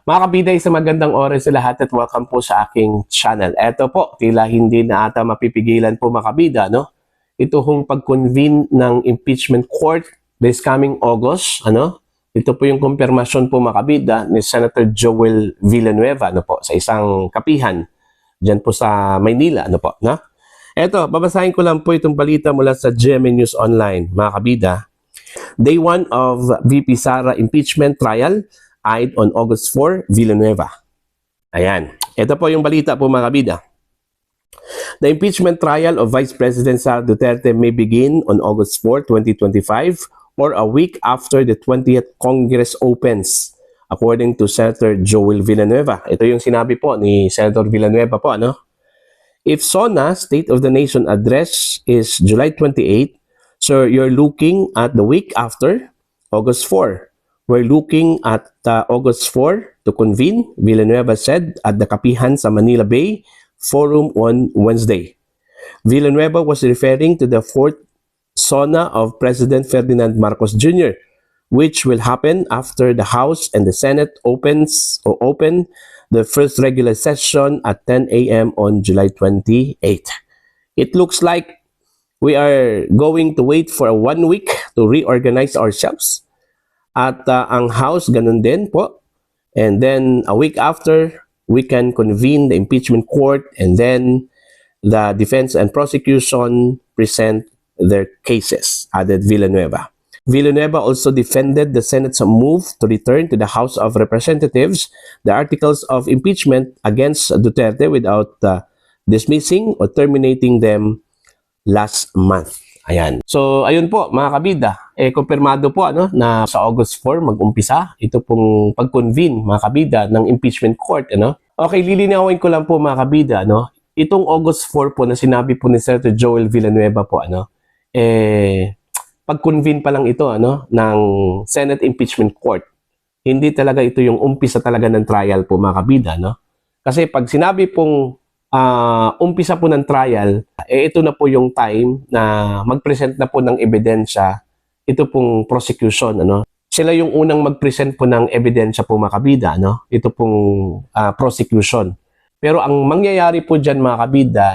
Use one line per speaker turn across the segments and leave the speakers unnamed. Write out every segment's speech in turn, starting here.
Mga kabida, sa magandang oras sa lahat at welcome po sa aking channel. Eto po, tila hindi na ata mapipigilan po mga kabida, no? Ito hong pag-convene ng impeachment court this coming August, ano? Ito po yung kumpirmasyon po mga kabida ni Senator Joel Villanueva, ano po, sa isang kapihan dyan po sa Maynila, ano po, no? Eto, babasahin ko lang po itong balita mula sa GMA News Online, mga kabida. Day 1 of VP Sara impeachment trial eyed on August 4, Villanueva. Ayan. Ito po yung balita po mga kabida. The impeachment trial of Vice President Sara Duterte may begin on August 4, 2025 or a week after the 20th Congress opens, according to Senator Joel Villanueva. Ito yung sinabi po ni Senator Villanueva po, ano? If SONA State of the Nation address is July 28, so you're looking at the week after, August 4. We're looking at August 4 to convene, Villanueva said at the Kapihan sa Manila Bay Forum on Wednesday. Villanueva was referring to the fourth SONA of President Ferdinand Marcos Jr., which will happen after the House and the Senate open the first regular session at 10 a.m. on July 28. It looks like we are going to wait for 1 week to reorganize ourselves. At ang House, ganun din po. And then, a week after, we can convene the impeachment court and then the defense and prosecution present their cases, added Villanueva. Villanueva also defended the Senate's move to return to the House of Representatives the articles of impeachment against Duterte without dismissing or terminating them last month. Ayan. So, ayun po mga kabida. Kumpirmado po ano, na sa August 4 mag-umpisa ito pong pag-convene mga kabida ng impeachment court. Ano? Okay, lilinawin ko lang po mga kabida. Ano? Itong August 4 po na sinabi po ni Senator Joel Villanueva po, ano, pag-convene pa lang ito ano, ng Senate Impeachment Court. Hindi talaga ito yung umpisa talaga ng trial po mga kabida. No? Kasi pag sinabi pong umpisa po ng trial, ito na po yung time na mag-present na po ng ebidensya, ito pong prosecution, ano? Sila yung unang mag-present po ng ebidensya po mga kabida, ano? Ito pong prosecution. Pero ang mangyayari po dyan mga kabida,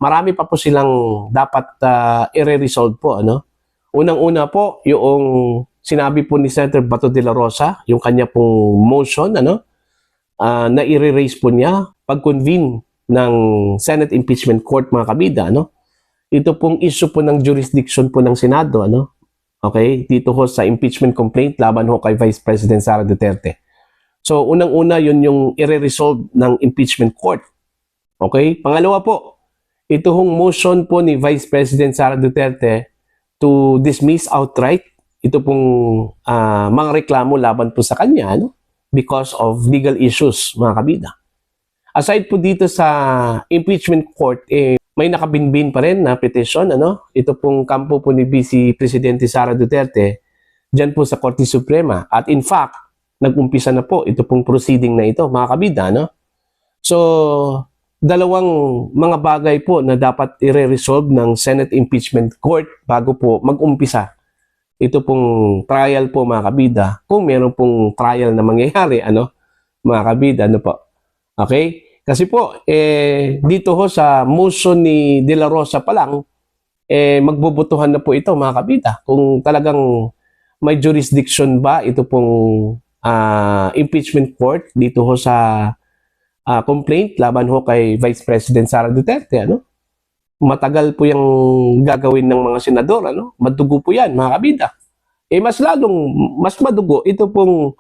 marami pa po silang dapat i-resolve po, ano? Unang-una po, yung sinabi po ni Senator Bato de la Rosa, yung kanya pong motion, ano? Na i-raise po niya pag-convene ng Senate Impeachment Court mga kabida, ano? Ito pong issue po ng jurisdiction po ng Senado, ano? Okay? Dito ho sa impeachment complaint laban ho kay Vice President Sara Duterte. So, unang-una yun yung i-resolve ng impeachment court. Okay? Pangalawa po, ito hong motion po ni Vice President Sara Duterte to dismiss outright ito pong mga reklamo laban po sa kanya, ano? Because of legal issues mga kabida. Aside po dito sa impeachment court, may nakabinbin pa rin na petition, ano? Ito pong kampo po ni Vice Presidente Sara Duterte dyan po sa Korte Suprema. At in fact, nag-umpisa na po ito pong proceeding na ito, mga kabida, no? So, dalawang mga bagay po na dapat i-resolve ng Senate Impeachment Court bago po mag-umpisa ito pong trial po mga kabida. Kung meron pong trial na mangyayari, ano? Mga kabida, ano po? Okay? Kasi po, dito ho sa motion ni De La Rosa pa lang, magbubutuhan na po ito mga kabida. Kung talagang may jurisdiction ba ito pong impeachment court dito ho sa complaint laban ho kay Vice President Sara Duterte. Ano? Matagal po yung gagawin ng mga senador. Ano? Madugo po yan mga kabida. Mas madugo ito pong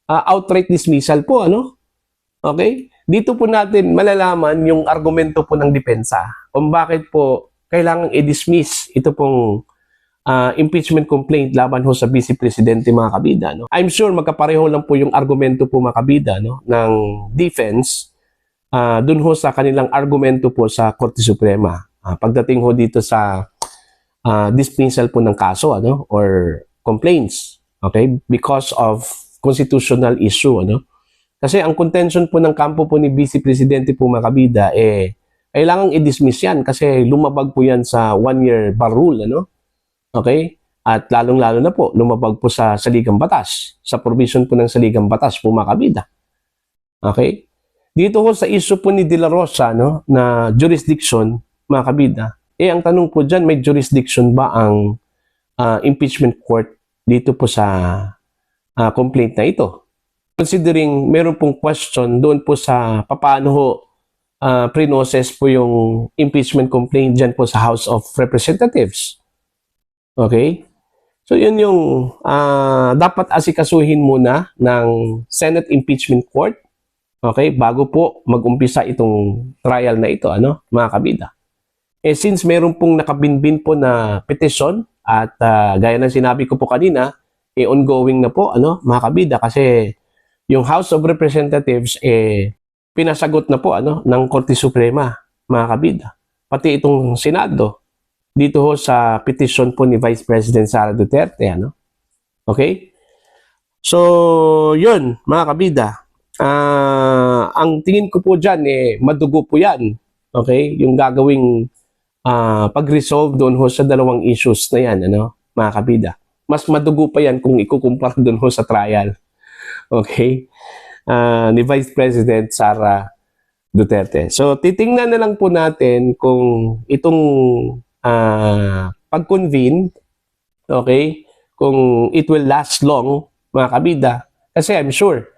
outright dismissal po. Ano? Okay? Dito po natin malalaman yung argumento po ng depensa kung bakit po kailangan i-dismiss ito pong impeachment complaint laban ho sa Vice Presidente mga kabida. No? I'm sure magkapareho lang po yung argumento po mga kabida, no? Ng defense dun ho sa kanilang argumento po sa Korte Suprema. Pagdating ho dito sa dismissal po ng kaso, ano? Or complaints, okay? Because of constitutional issue, ano? Kasi ang contention po ng kampo po ni Vice Presidente po mga kabida, kailangang i-dismiss yan kasi lumabag po yan sa 1-year bar rule, ano? Okay? At lalong-lalo na po, lumabag po sa saligang batas, sa provision po ng saligang batas po mga kabida. Okay? Dito ho sa issue po ni De La Rosa, no, na jurisdiction, mga kabida, ang tanong po dyan, may jurisdiction ba ang impeachment court dito po sa complaint na ito? Considering meron pong question doon po sa paano ho pre-process po yung impeachment complaint dyan po sa House of Representatives. Okay? So yun yung dapat asikasuhin muna ng Senate Impeachment Court, okay, bago po mag-umpisa itong trial na ito, ano, mga kabida. Since meron pong nakabinbin po na petition at gaya ng sinabi ko po kanina, ongoing na po, ano, mga kabida, kasi yung House of Representatives pinasagot na po, ano, ng Korte Suprema, mga kabida. Pati itong Senado dito ho sa petition po ni Vice President Sara Duterte, ano? Okay? So, yun, mga kabida. Ang tingin ko po dyan, madugo po yan. Okay? Yung gagawing pag-resolve doon ho sa dalawang issues na yan, ano, mga kabida. Mas madugo pa yan kung ikukumpara doon ho sa trial. Okay? Ni Vice President Sara Duterte. So, titingnan na lang po natin kung itong pag-convene, okay, kung it will last long, mga kabida. Kasi I'm sure,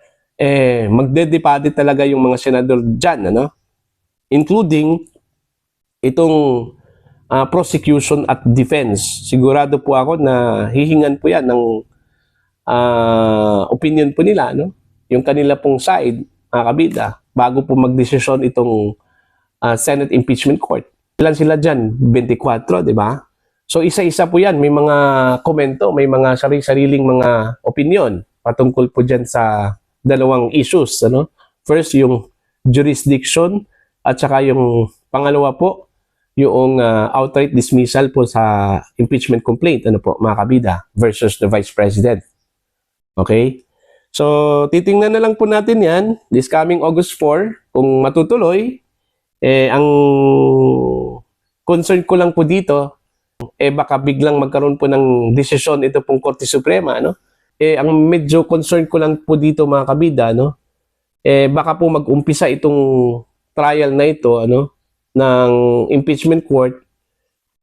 magdedepende talaga yung mga senador dyan, ano? Including itong prosecution at defense. Sigurado po ako na hihingan po yan ng opinion po nila, no? Yung kanila pong side, mga kabida, bago po magdesisyon itong Senate Impeachment Court. Ilan sila dyan? 24, di ba? So isa-isa po yan. May mga komento, may mga sariling mga opinion patungkol po dyan sa dalawang issues. Ano? First, yung jurisdiction at saka yung pangalawa po, yung outright dismissal po sa impeachment complaint, ano po, mga kabida, versus the Vice President. Okay? So, titingnan na lang po natin yan this coming August 4 kung matutuloy. Ang concern ko lang po dito, baka biglang magkaroon po ng desisyon ito pong Korte Suprema, no? Ang medyo concern ko lang po dito, mga kabida, no? Baka po mag-umpisa itong trial na ito, ano, ng impeachment court,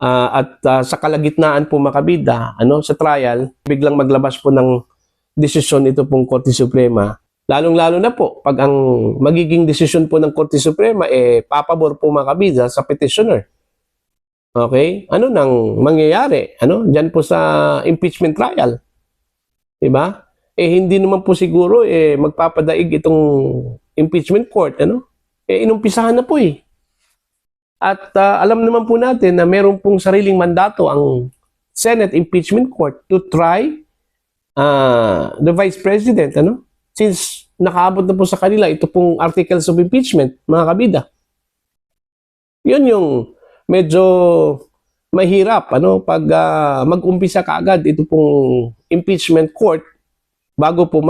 at sa kalagitnaan po, mga kabida, ano, sa trial, biglang maglabas po ng desisyon ito pong Korte Suprema. Lalong-lalo na po, pag ang magiging desisyon po ng Korte Suprema, papabor po, mga kabida, sa petitioner. Okay? Ano nang mangyayari? Ano? Diyan po sa impeachment trial. Diba? Hindi naman po siguro, magpapadaig itong impeachment court. Ano? Inumpisahan na po At alam naman po natin na meron pong sariling mandato ang Senate Impeachment Court to try the Vice President. Ano? Since nakaabot na po sa kanila ito pong articles of impeachment, mga kabida. Yun yung medyo mahirap, ano, pag mag-umpisa kaagad ito pong impeachment court bago po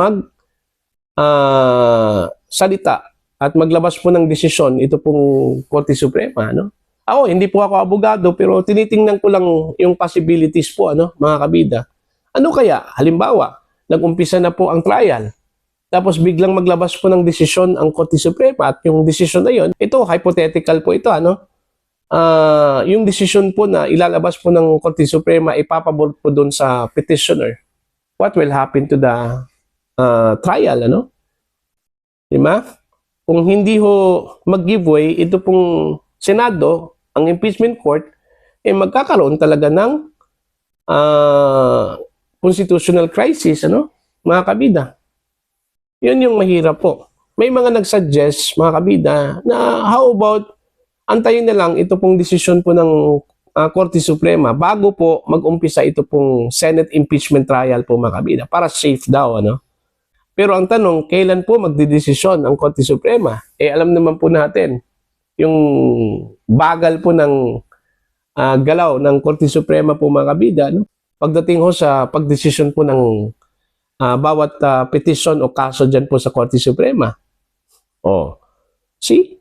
salita at maglabas po ng desisyon ito pong Korte Suprema, ano? Hindi po ako abogado, pero tinitingnan ko lang yung possibilities po, ano, mga kabida. Ano kaya, halimbawa, nag-umpisa na po ang trial, tapos biglang maglabas po ng desisyon ang Korte Suprema at yung desisyon na yun, ito, hypothetical po ito, ano? Yung desisyon po na ilalabas po ng Korte Suprema, ipapabor po doon sa petitioner. What will happen to the trial, ano? Diba? Kung hindi ho mag-giveaway, ito pong Senado, ang impeachment court, magkakaroon talaga ng constitutional crisis, ano? Mga kabida. Yun yung mahirap po. May mga nagsuggest, mga kabida, na how about antayin na lang ito pong desisyon po ng Korte Suprema bago po mag-umpisa ito pong Senate impeachment trial po, mga kabida, para safe daw, ano? Pero ang tanong, kailan po magdidesisyon ang Korte Suprema? Alam naman po natin, yung bagal po ng galaw ng Korte Suprema po, mga kabida, no? Pagdating ho sa pagdesisyon po ng bawat petition o kaso dyan po sa Korte Suprema. See?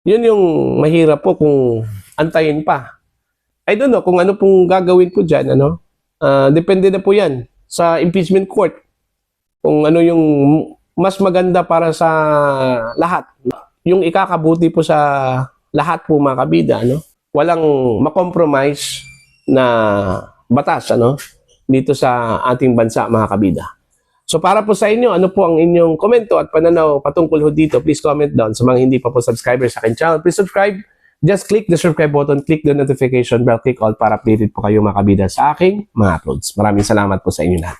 Yun yung mahirap po kung antayin pa. I don't know kung ano pong gagawin po dyan, ano. Depende na po yan sa impeachment court. Kung ano yung mas maganda para sa lahat. Yung ikakabuti po sa lahat po mga kabida, ano. Walang makompromise na batas, ano, dito sa ating bansa mga kabida. So para po sa inyo, ano po ang inyong komento at pananaw patungkol ho dito, please comment down. Sa mga hindi pa po subscriber sa akin channel, please subscribe. Just click the subscribe button, click the notification bell, click all para updated po kayo mga kabida sa aking mga uploads. Maraming salamat po sa inyo lahat.